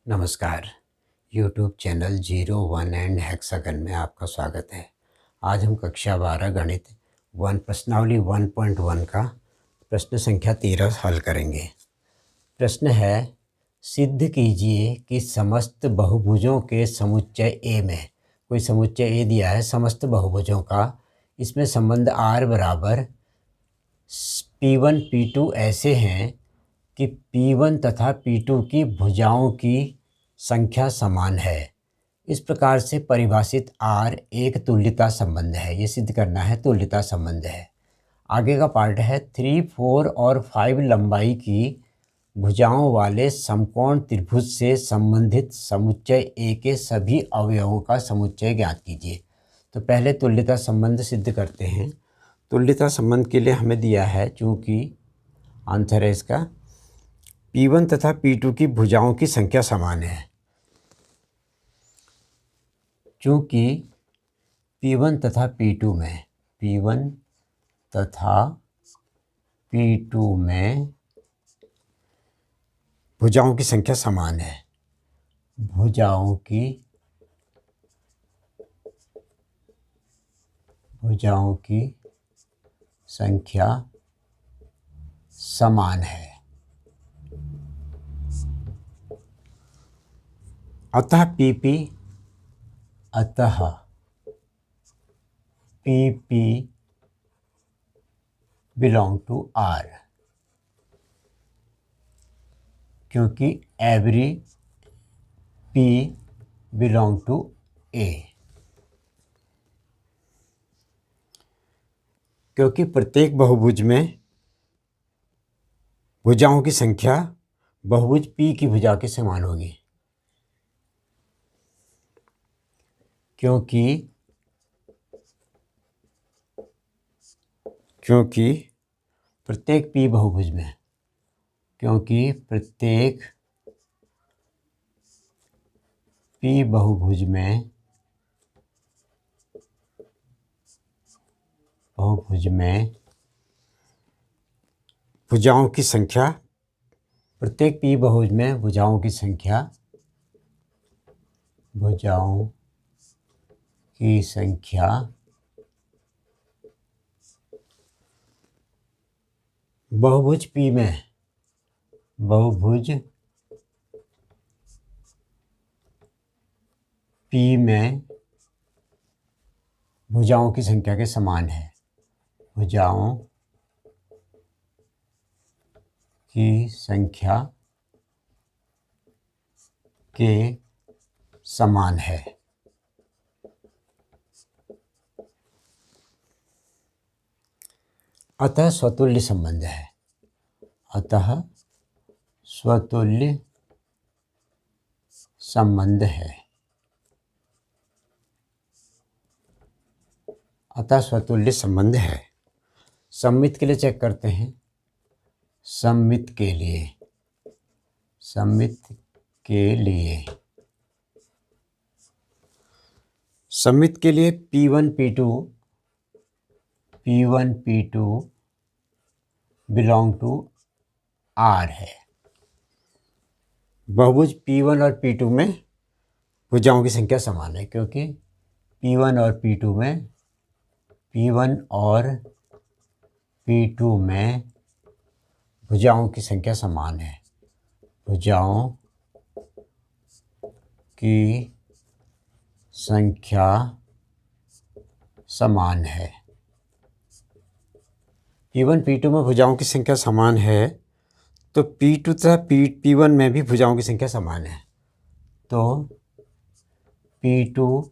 नमस्कार। YouTube channel 01 and hexagon में आपका स्वागत है। आज हम कक्षा 12 गणित प्रश्नावली 1.1 का प्रश्न संख्या 13 हल करेंगे। प्रश्न है, सिद्ध कीजिए कि समस्त बहुभुजों के समुच्चय A में, कोई समुच्चय A दिया है समस्त बहुभुजों का, इसमें संबंध R बराबर P1 P2 ऐसे हैं कि P1 तथा P2 की भुजाओं की संख्या समान है। इस प्रकार से परिभाषित R एक तुल्यता संबंध है। ये सिद्ध करना है, तुल्यता संबंध है। आगे का पार्ट है 3, 4 और 5 लंबाई की भुजाओं वाले समकोण त्रिभुज से संबंधित समुच्चय A के सभी अवयवों का समुच्चय ज्ञात कीजिए। तो पहले तुल्यता संबंध सिद्ध करते हैं। तुल्यता संबंध के लिए हमें दिया है, चूँकि आंसर है इसका P1 तथा P2 की भुजाओं की संख्या समान है। चूँकि P1 तथा P2 में भुजाओं की संख्या समान है। भुजाओं की संख्या समान है। अतः PP बिलोंग टू R, क्योंकि every P belong to A, क्योंकि प्रत्येक बहुभुज में भुजाओं की संख्या बहुभुज P की भुजा के समान होगी। क्योंकि प्रत्येक P बहुभुज में, क्योंकि प्रत्येक P बहुभुज में भुजाओं की संख्या, प्रत्येक P बहुभुज में भुजाओं की संख्या बहुभुज P में भुजाओं की संख्या के समान है। भुजाओं की संख्या के समान है। अतः स्वतुल्य संबंध है। अतः स्वतुल्य संबंध है। सममित के लिए चेक करते हैं। सममित के लिए P1 P2 belong to R है। बहुभुज P1 और P2 में भुजाओं की संख्या समान है, क्योंकि P1 और P2 में भुजाओं की संख्या समान है। भुजाओं की संख्या समान है। P1 P2 में भुजाओं की संख्या समान है, तो P2 तथा P1 में भी भुजाओं की संख्या समान है। तो P2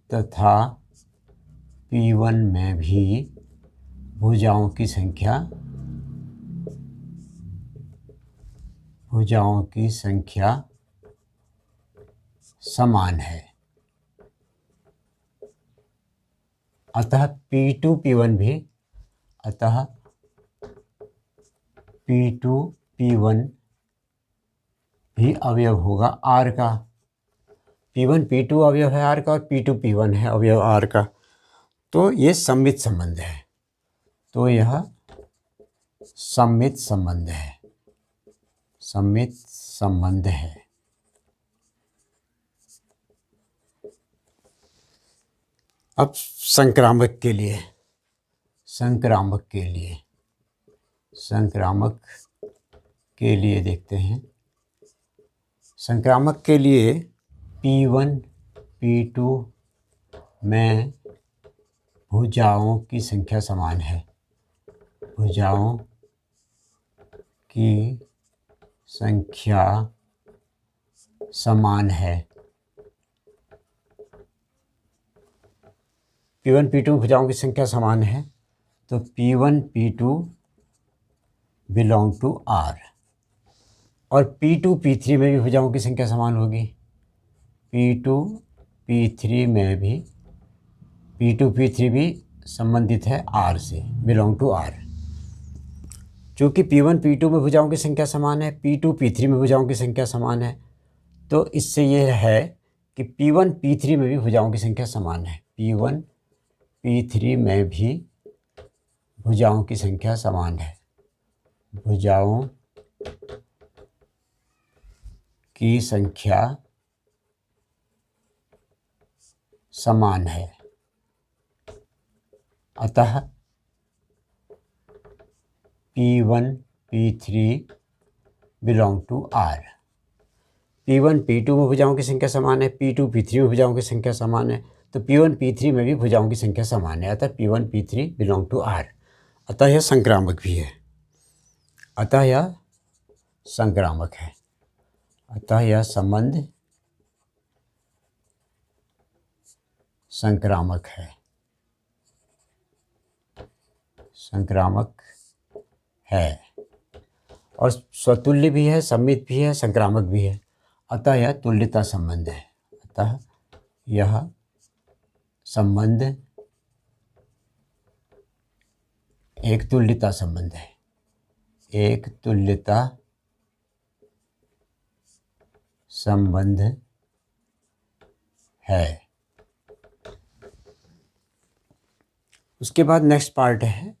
तथा P1 में भी भुजाओं की संख्या समान है। अतः P2 P1 भी अवयव होगा R का। P1 P2 अवयव है R का और P2 P1 है अवयव R का। तो ये सममित संबंध है। सममित संबंध है। अब संक्रामक के लिए देखते हैं। संक्रामक के लिए P1 P2 में भुजाओं की संख्या समान है। भुजाओं की संख्या समान है। P1 P2 में भुजाओं की संख्या समान है, तो P1 P2 belong to R। और P2 P3 में भी भुजाओं की संख्या समान होगी। P2 P3 में भी P2 P3 भी संबंधित है R से, बिलोंग टू R। चूँकि P1 P2 में भुजाओं की संख्या समान है, P2 P3 में भुजाओं की संख्या समान है, तो इससे ये है कि P1 P3 में भी भुजाओं की संख्या समान है। P1 P3 में भी भुजाओं की संख्या समान है। भुजाओं की संख्या समान है, अतः P1 P3 belong to R। P1 P2 में भुजाओं की संख्या समान है, P2 P3 में भुजाओं की संख्या समान है, तो P1 P3 में भी भुजाओं की संख्या समान है, अतः P1 P3 belong to R। अतः यह संक्रामक भी है। अतः यह संक्रामक है। अतः यह संबंध संक्रामक है। संक्रामक है और स्वतुल्य भी है, सममित भी है, संक्रामक भी है। अतः यह तुल्यता संबंध है। अतः यह संबंध एक तुल्यता संबंध है। एक तुल्यता संबंध है। उसके बाद नेक्स्ट पार्ट है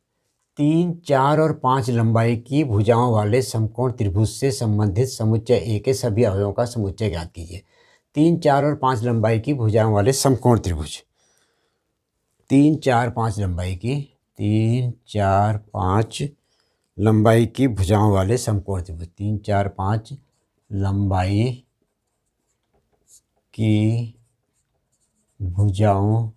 3, 4 और 5 लंबाई की भुजाओं वाले समकोण त्रिभुज से संबंधित समुच्चय ए के सभी अवयवों का समुच्चय ज्ञात कीजिए। 3, 4 और 5 लंबाई की भुजाओं वाले समकोण त्रिभुज। 3, 4, 5 लंबाई की 3, 4, 5 लंबाई की भुजाओं वाले समकोण त्रिभुज। 3, 4, 5 लंबाई की भुजाओं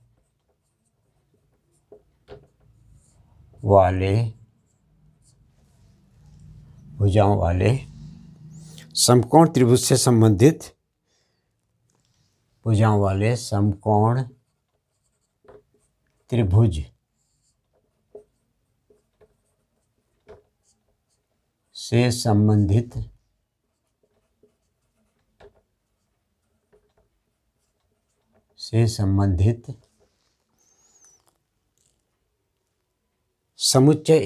वाले समकोण त्रिभुज से संबंधित भुजाओं वाले समकोण त्रिभुज से संबंधित समुच्चय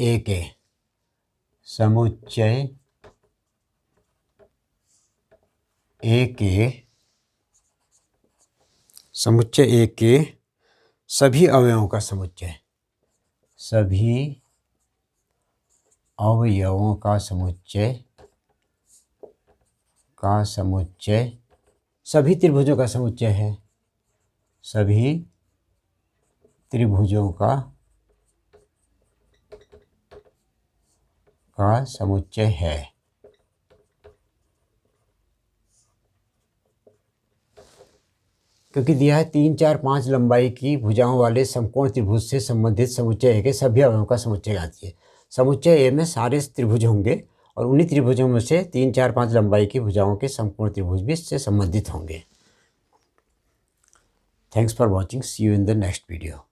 ए के सभी अवयवों का समुच्चय। सभी अवयवों का समुच्चय सभी त्रिभुजों का समुच्चय है। सभी त्रिभुजों का समुच्चय है। क्योंकि दिया है 3, 4, 5 लंबाई की भुजाओं वाले समकोण त्रिभुज से संबंधित समुच्चय ए के सभी अवयवों का समुच्चय ज्ञात कीजिए। समुच्चय ए में सारे त्रिभुज होंगे और उन्हीं त्रिभुजों में से 3, 4, 5 लंबाई की भुजाओं के समकोण त्रिभुज भी इससे संबंधित होंगे। Thanks for watching. See you in the next video.